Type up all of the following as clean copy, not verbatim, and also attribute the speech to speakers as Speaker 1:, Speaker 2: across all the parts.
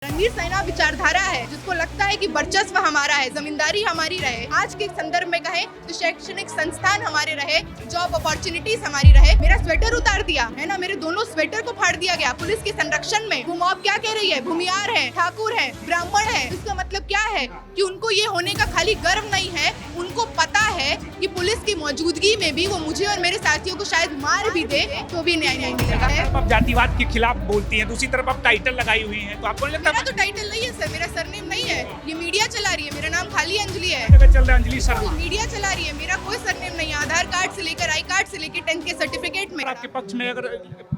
Speaker 1: रणवीर सेना विचारधारा है जिसको लगता है कि वर्चस्व हमारा है, जमींदारी हमारी रहे। आज के संदर्भ में कहें तो शैक्षणिक संस्थान हमारे रहे, जॉब अपॉर्चुनिटीज हमारी रहे। मेरा स्वेटर उतार दिया है ना, मेरे दोनों स्वेटर को फाड़ दिया गया पुलिस के संरक्षण में। वो मॉब क्या कह रही है, भूमियार है, ठाकुर है, ब्राह्मण है। इसका मतलब क्या है कि उनको ये होने का खाली गर्व नहीं है, उनको पता है कि पुलिस की मौजूदगी में भी वो मुझे और मेरे साथियों को शायद मार भी दे तो भी न्याय नहीं मिलेगा।
Speaker 2: आप जातिवाद के खिलाफ बोलती हैं, दूसरी तरफ आप टाइटल लगाई हुई हैं, तो आपको नहीं लगता?
Speaker 1: मेरा तो टाइटल नहीं है सर, मेरा सरनेम नहीं है, ये मीडिया चला रही है। मेरा नाम खाली अंजलि है।
Speaker 2: चल रहा है अंजलि शर्मा,
Speaker 1: मीडिया चला रही है, मेरा कोई सरनेम नहीं है। आधार कार्ड से लेकर आई कार्ड से लेकर 10th के सर्टिफिकेट में।
Speaker 2: आपके पक्ष में अगर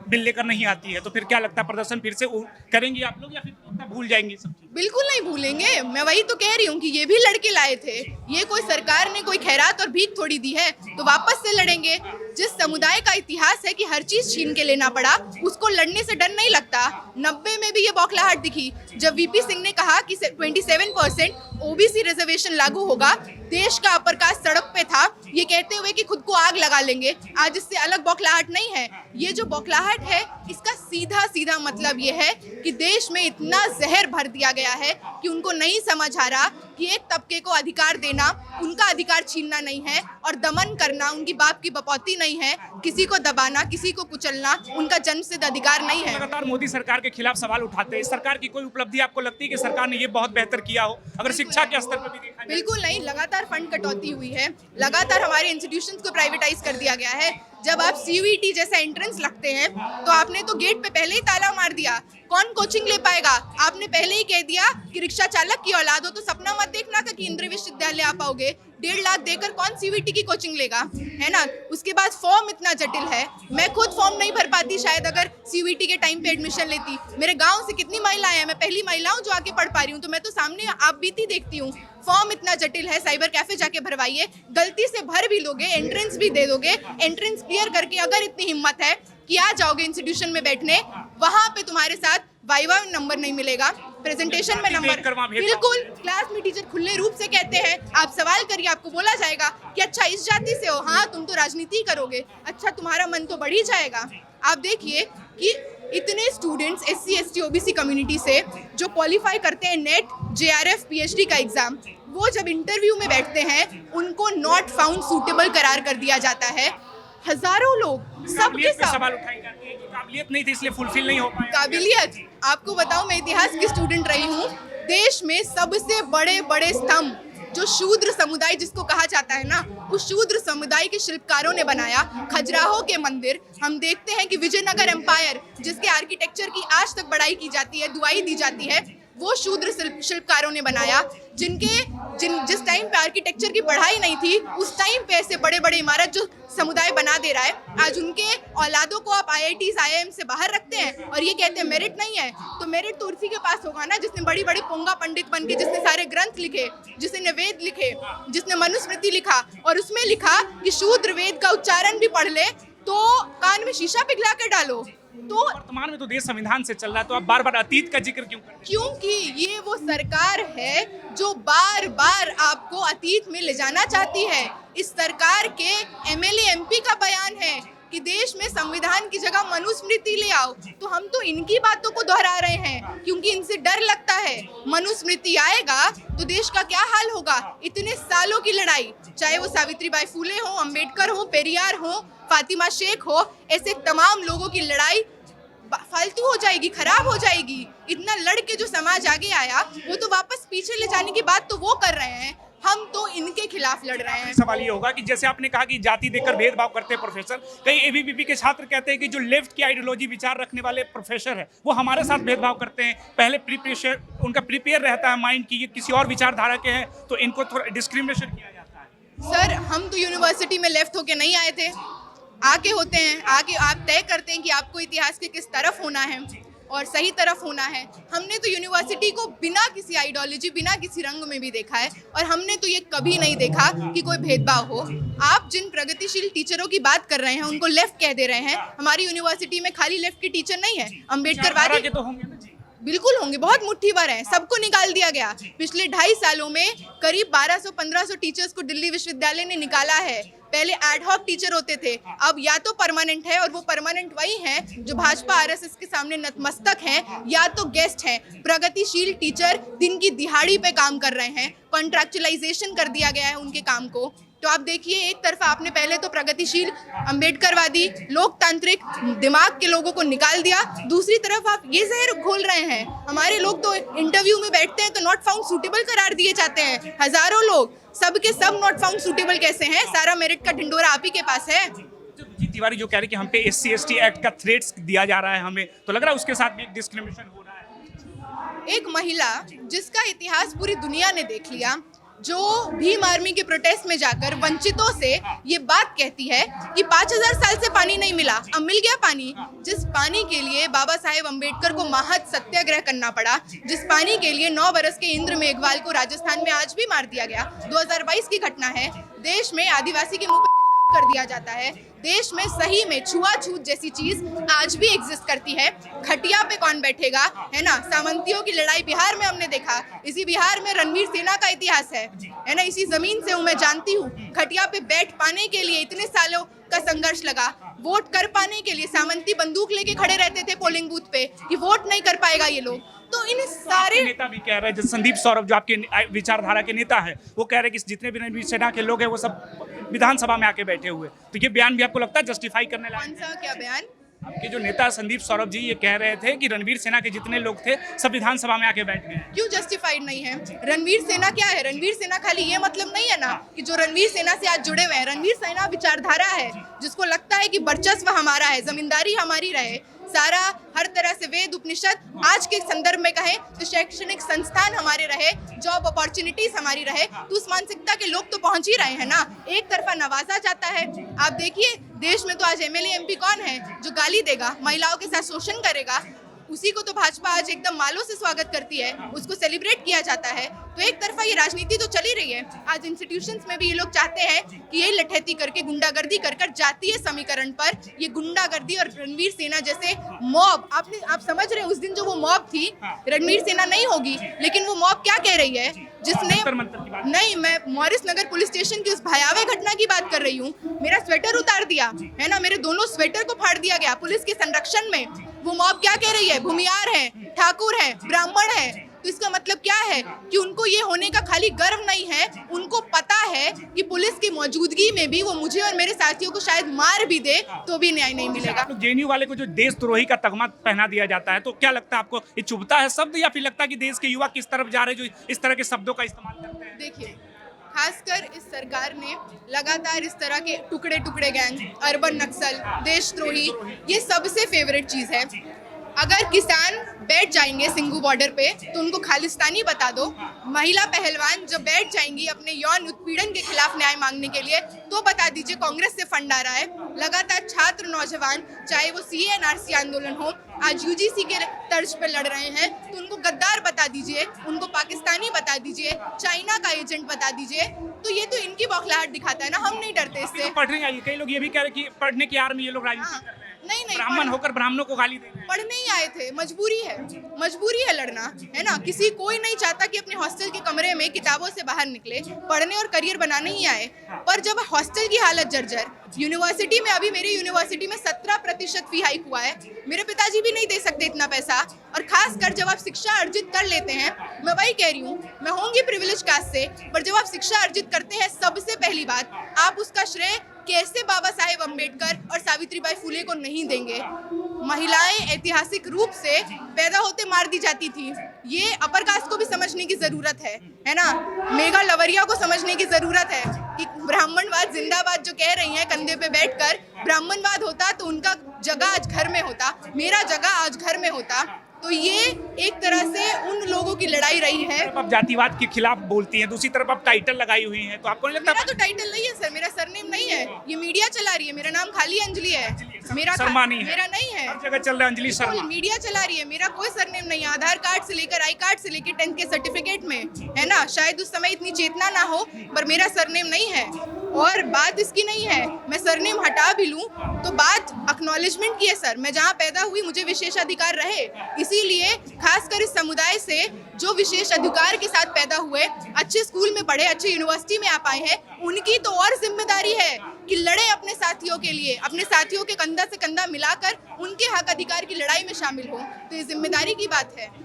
Speaker 2: बिल लेकर नहीं आती है तो फिर क्या लगता है, प्रदर्शन फिर से करेंगे आप लोग या फिर इतना भूल जाएंगे सब चीज?
Speaker 1: बिल्कुल नहीं भूलेंगे। मैं वही तो कह रही हूँ कि ये भी लड़के लाए थे। ये कोई सरकार ने कोई खैरात और भीख थोड़ी दी है, तो वापस से लड़ेंगे। जिस समुदाय का इतिहास है कि हर चीज छीन के लेना पड़ा, उसको लड़ने से डर नहीं लगता। 90 में भी ये बौखलाहट दिखी जब वीपी सिंह ने कहा कि 27% ओबीसी रिजर्वेशन लागू होगा। देश का अपर कास्ट सड़क पे था ये कहते हुए कि खुद को आग लगा लेंगे। आज इससे अलग बौखलाहट नहीं है। ये जो बौखलाहट है इसका सीधा सीधा मतलब ये है कि देश में इतना जहर भर दिया गया है कि उनको नहीं समझ आ रहा कि एक तबके को अधिकार देना उनका अधिकार छीनना नहीं है और दमन करना उनकी बाप की बपौती नहीं है। किसी को दबाना, किसी को कुचलना उनका जन्मसिद्ध अधिकार नहीं है।
Speaker 2: लगातार मोदी सरकार के खिलाफ सवाल उठाते हैं। इस सरकार की कोई उपलब्धि आपको लगती है कि सरकार ने ये बहुत बेहतर किया हो, अगर शिक्षा के स्तर पर भी देखा जाए?
Speaker 1: बिल्कुल नहीं। लगातार फंड कटौती हुई है, लगातार हमारे इंस्टीट्यूशंस को प्राइवेटाइज कर दिया गया है। जब आप सीयूईटी जैसा एंट्रेंस लगते हैं तो आपने तो गेट पे पहले ही ताला मार दिया। कौन कोचिंग ले पाएगा? आपने पहले ही कह दिया कि रिक्शा चालक की औलाद हो तो सपना मत देखना था कि इंद्र विश्वविद्यालय आ पाओगे। 1.5 लाख देकर कौन सीयूईटी की कोचिंग लेगा, है ना। उसके बाद फॉर्म इतना जटिल है, मैं खुद फॉर्म नहीं भर पाती शायद अगर सीयूईटी के टाइम पे एडमिशन लेती। मेरे गांव से कितनी महिलाएं हैं, मैं पहली महिला हूं जो आके पढ़ पा रही हूँ, तो मैं तो सामने आप बीती देखती हूँ। फॉर्म इतना जटिल है, साइबर कैफे जाके भरवाइए। गलती से भर भी लोगे, एंट्रेंस भी दे दोगे, एंट्रेंस क्लियर करके अगर इतनी हिम्मत है कि आ जाओगे इंस्टीट्यूशन में बैठने, वहां पे तुम्हारे साथ वाइवा नंबर नहीं मिलेगा, प्रेजेंटेशन में नंबर। बिल्कुल, क्लास में टीचर खुले रूप से कहते हैं आप सवाल करिए, आपको बोला जाएगा कि अच्छा इस जाति से हो, हाँ तुम तो राजनीति करोगे, अच्छा तुम्हारा मन तो बढ़ ही जाएगा। आप देखिए कि इतने students SC ST OBC community से जो क्वालिफाई करते हैं नेट JRF PhD का एग्जाम, वो जब इंटरव्यू में बैठते हैं उनको नॉट फाउंड सूटेबल करार कर दिया जाता है। हजारों लोग सबके सब
Speaker 2: सवाल उठाए जाते हैं कि काबिलियत नहीं थी इसलिए फुलफिल नहीं हो पाया।
Speaker 1: काबिलियत, आपको बताऊं मैं इतिहास की स्टूडेंट रही हूँ। देश में सबसे बड़े बड़े स्तंभ जो शूद्र समुदाय जिसको कहा जाता है ना, उस शूद्र समुदाय के शिल्पकारों ने बनाया। खजुराहो के मंदिर हम देखते हैं कि विजयनगर एम्पायर जिसके आर्किटेक्चर की आज तक बड़ाई की जाती है, दुआई दी जाती है, वो शूद्र शिल्पकारों ने बनाया। जिस टाइम पे आर्किटेक्चर की पढ़ाई नहीं थी उस टाइम पे ऐसे बड़े बड़े इमारत जो समुदाय बना दे रहा है, आज उनके औलादों को आप IITs IIM से बाहर रखते हैं और ये कहते हैं मेरिट नहीं है। तो मेरिट तो उसी के पास होगा ना जिसने बड़ी बड़ी पोंगा पंडित बन के, जिसने सारे ग्रंथ लिखे, जिसने वेद लिखे, जिसने मनुस्मृति लिखा और उसमें लिखा कि शूद्र वेद का उच्चारण भी पढ़ ले तो कान में शीशा पिघला कर डालो। तो
Speaker 2: वर्तमान में तो देश संविधान से चल रहा है, तो आप बार बार अतीत का जिक्र क्यों करते हैं?
Speaker 1: क्योंकि ये वो सरकार है जो बार बार आपको अतीत में ले जाना चाहती है। इस सरकार के MLA MP का बयान है कि देश में संविधान की जगह मनुस्मृति ले आओ, तो हम तो इनकी बातों को दोहरा रहे हैं क्योंकि इनसे डर लगता है। मनुस्मृति आएगा तो देश का क्या हाल होगा। इतने सालों की लड़ाई, चाहे वो सावित्रीबाई फुले हो, अंबेडकर हो, पेरियार हो, फातिमा शेख हो, ऐसे तमाम लोगों की लड़ाई फालतू हो जाएगी, खराब हो जाएगी। इतना लड़ के जो समाज आगे आया वो तो वापस पीछे ले जाने की बात तो वो कर रहे हैं, हम तो इनके खिलाफ लड़ रहे हैं।
Speaker 2: सवाल ये होगा कि जैसे आपने कहा कि जाति देखकर भेदभाव करते हैं प्रोफेसर, कई ABVP के छात्र कहते हैं कि जो लेफ्ट की आइडियोलॉजी विचार रखने वाले प्रोफेसर है वो हमारे साथ भेदभाव करते हैं। पहले उनका प्रिपेयर रहता है माइंड की ये किसी और विचारधारा के हैं तो इनको थोड़ा डिस्क्रिमिनेशन किया जाता है।
Speaker 1: सर हम तो यूनिवर्सिटी में लेफ्ट होके नहीं आए थे, आके होते हैं। आके आप तय करते हैं कि आपको इतिहास के किस तरफ होना है और सही तरफ होना है। हमने तो यूनिवर्सिटी को बिना किसी आइडियोलॉजी, बिना किसी रंग में भी देखा है और हमने तो ये कभी नहीं देखा कि कोई भेदभाव हो। आप जिन प्रगतिशील टीचरों की बात कर रहे हैं उनको लेफ्ट कह दे रहे हैं। हमारी यूनिवर्सिटी में खाली लेफ्ट के टीचर नहीं है, अम्बेडकरवादी
Speaker 2: के तो होंगे ना जी।
Speaker 1: बिल्कुल होंगे, बहुत मुट्ठी भर हैं, सबको निकाल दिया गया। पिछले 2.5 सालों में करीब 1200-1500 टीचर्स को दिल्ली विश्वविद्यालय ने निकाला है। पहले एडहॉक टीचर होते थे, अब या तो परमानेंट है, और वो परमानेंट वही हैं जो भाजपा आरएसएस के सामने नतमस्तक हैं, या तो गेस्ट हैं। प्रगतिशील टीचर दिन की दिहाड़ी पे काम कर रहे हैं, कॉन्ट्रैक्चुअलाइजेशन कर दिया गया है उनके काम को। तो आप देखिए, एक तरफा आपने पहले तो प्रगतिशील, अंबेडकरवादी, लोकतांत्रिक दिमाग के लोगों को निकाल दिया, दूसरी तरफ आप ये जहर घोल रहे हैं। हमारे लोग तो इंटरव्यू में बैठते हैं तो नॉट फाउंड सूटेबल करार दिए जाते हैं, हजारों लोग, सब के सब नॉट फाउंड सूटेबल कैसे हैं? सारा मेरिट का ढिंडोरा आप ही के पास है।
Speaker 2: जी तिवारी जो कह रहे हैं कि हम पे SC/ST एक्ट का थ्रेट्स दिया जा रहा है हमें, तो लग रहा है उसके साथ भी डिस्क्रिमिनेशन हो रहा है।
Speaker 1: एक महिला जिसका इतिहास पूरी दुनिया ने देख लिया, जो भीम आर्मी के प्रोटेस्ट में जाकर वंचितों से ये बात कहती है कि 5000 साल से पानी नहीं मिला, अब मिल गया पानी। जिस पानी के लिए बाबा साहेब अम्बेडकर को महत सत्याग्रह करना पड़ा, जिस पानी के लिए 9 बरस के इंद्र मेघवाल को राजस्थान में आज भी मार दिया गया, 2022 की घटना है। देश में आदिवासी के मुंह पे कर दिया जाता है, देश में सही में छुआछूत जैसी चीज आज भी एग्जिस्ट करती है। खटिया पे कौन बैठेगा, है ना? सामंतियों की लड़ाई बिहार में हमने देखा, इसी बिहार में रणवीर सेना का इतिहास है ना? इसी जमीन से हूँ मैं, जानती हूँ। खटिया पे बैठ पाने के लिए इतने सालों का संघर्ष लगा, वोट कर पाने के लिए सामंती बंदूक लेके खड़े रहते थे पोलिंग बूथ पे कि वोट नहीं कर पाएगा ये लोग। तो इन सारे
Speaker 2: नेता भी कह रहे हैं, जैसे संदीप सौरभ जो आपके विचारधारा के नेता है, वो कह रहे हैं कि जितने भी रणवीर सेना के लोग हैं वो सब विधानसभा में आके बैठे हुए। तो ये बयान भी आपको लगता है जस्टिफाई करने लायक?
Speaker 1: कौन सा क्या बयान?
Speaker 2: आपके जो नेता संदीप सौरभ जी ये कह रहे थे कि रणवीर सेना के जितने लोग थे सब विधानसभा में आके बैठ गए।
Speaker 1: क्यों जस्टिफाइड नहीं है? रणवीर सेना क्या है? रणवीर सेना खाली ये मतलब नहीं है ना कि जो रणवीर सेना से आज जुड़े हुए हैं। रणवीर सेना विचारधारा है, जिसको लगता है कि वर्चस्व हमारा है, जमींदारी हमारी रहे, सारा हर तरह से वेद उपनिषद, आज के संदर्भ में कहें तो शैक्षणिक संस्थान हमारे रहे, जॉब अपॉर्चुनिटीज हमारी रहे। तो उस मानसिकता के लोग तो पहुंच ही रहे हैं ना। एक तरफा नवाजा जाता है। आप देखिए, देश में तो आज MLA MP कौन है जो गाली देगा, महिलाओं के साथ शोषण करेगा? उसी को तो भाजपा आज एकदम मालों से स्वागत करती है, उसको सेलिब्रेट किया जाता है। तो एक तरफा ये राजनीति तो चली रही है। आज इंस्टीट्यूशंस में भी ये लोग चाहते हैं कि ये लठैती करके, गुंडागर्दी कर जातीय समीकरण पर ये गुंडागर्दी और रणवीर सेना जैसे मॉब, आप समझ रहे हैं, उस दिन जो वो मॉब थी, रणवीर सेना नहीं होगी, लेकिन वो मॉब क्या कह रही है, जिसने नहीं, मैं मॉरिस नगर पुलिस स्टेशन की उस भयावह घटना की बात कर रही हूँ। मेरा स्वेटर उतार दिया है ना, मेरे दोनों स्वेटर को फाड़ दिया गया पुलिस के संरक्षण में। वो मॉब क्या कह रही है? भूमियार है, ठाकुर है, ब्राह्मण है। तो इसका मतलब क्या है कि उनको ये होने का खाली गर्व नहीं है, उनको पता है कि पुलिस की मौजूदगी में भी वो मुझे और मेरे साथियों को शायद मार भी दे तो भी न्याय नहीं मिलेगा।
Speaker 2: JNU वाले को जो देशद्रोही का तगमा पहना दिया जाता है, तो क्या लगता है आपको, ये चुभता है शब्द, या फिर लगता है कि देश के युवा किस तरफ जा रहे हैं जो इस तरह के शब्दों का इस्तेमाल करते हैं?
Speaker 1: देखिए, खासकर इस सरकार ने लगातार इस तरह के टुकड़े टुकड़े गैंग, अर्बन नक्सल, देशद्रोही, ये सबसे फेवरेट चीज है। अगर किसान बैठ जाएंगे सिंघू बॉर्डर पे तो उनको खालिस्तानी बता दो। महिला पहलवान जब बैठ जाएंगी अपने यौन उत्पीड़न के खिलाफ न्याय मांगने के लिए तो बता दीजिए कांग्रेस से फंड आ रहा है। लगातार छात्र नौजवान, चाहे वो CA NRC आंदोलन हो, आज UGC के तर्ज पे लड़ रहे हैं, तो उनको गद्दार बता दीजिए, उनको पाकिस्तानी बता दीजिए, चाइना का एजेंट बता दीजिए। तो ये तो इनकी बौखलाहट दिखाता है ना, हम नहीं डरते इससे।
Speaker 2: पढ़ने आइए, कई लोग ये भी कह रहे हैं कि पढ़ने की आड़ में ये लोग राजनीति कर रहे हैं।
Speaker 1: नहीं,
Speaker 2: ब्राह्मण होकर ब्राह्मणों को गाली दे रहे हैं।
Speaker 1: पढ़ने ही आए थे, मजबूरी है लड़ना, है ना। कोई नहीं चाहता कि अपने हॉस्टल के कमरे में किताबों से बाहर निकले, पढ़ने और करियर बनाने ही आए। पर जब हॉस्टल की हालत जर्जर, यूनिवर्सिटी में, अभी मेरी यूनिवर्सिटी में 17% फी हाइक हुआ है, मेरे पिताजी भी नहीं दे सकते इतना पैसा। और खास कर जब आप शिक्षा अर्जित कर लेते हैं, मैं वही कह रही हूँ, मैं होंगी प्रिविलेज कास्ट से, पर जब आप शिक्षा अर्जित करते हैं, सबसे पहली बात आप उसका श्रेय कैसे बाबा साहेब अम्बेडकर और सावित्रीबाई फुले को नहीं देंगे। महिलाएं ऐतिहासिक रूप से पैदा होते मार दी जाती थी, ये अपर कास्ट को भी समझने की जरूरत है ना। मेघा लवरिया को समझने की जरूरत है कि ब्राह्मणवाद जिंदाबाद जो कह रही हैं कंधे पे बैठकर, ब्राह्मणवाद होता तो उनका जगह आज घर में होता, मेरा जगह आज घर में होता। तो ये एक तरह से उन लोगों की लड़ाई रही है।
Speaker 2: आप जातिवाद के खिलाफ बोलती हैं, दूसरी तरफ आप टाइटल लगाई हुई हैं, तो आपको नहीं लगता?
Speaker 1: मेरा तो टाइटल नहीं है सर, मेरा सरनेम नहीं है, ये मीडिया चला रही है, मेरा नाम खाली अंजलि है, मेरा
Speaker 2: शर्मा नहीं है,
Speaker 1: मेरा नहीं है,
Speaker 2: हर जगह चल रहा है अंजलि शर्मा,
Speaker 1: मीडिया चला रही है, मेरा कोई सरनेम नहीं है। आधार कार्ड से लेकर आई कार्ड से लेकर 10th के सर्टिफिकेट में है ना, शायद उस समय इतनी चेतना ना हो, पर मेरा सरनेम नहीं है। और बात इसकी नहीं है मैं सरनेम हटा भी लूं तो बात एक्नॉलेजमेंट की है सर। मैं जहां पैदा हुई मुझे विशेषाधिकार रहे, इसीलिए खासकर से जो विशेष अधिकार के साथ पैदा हुए, अच्छे स्कूल में पढ़े, अच्छे यूनिवर्सिटी में आ पाए हैं, उनकी तो और जिम्मेदारी है कि लड़े अपने साथियों के लिए, अपने साथियों के कंधा से कंधा मिलाकर उनके हक अधिकार की लड़ाई में शामिल हो। तो ये जिम्मेदारी की बात है।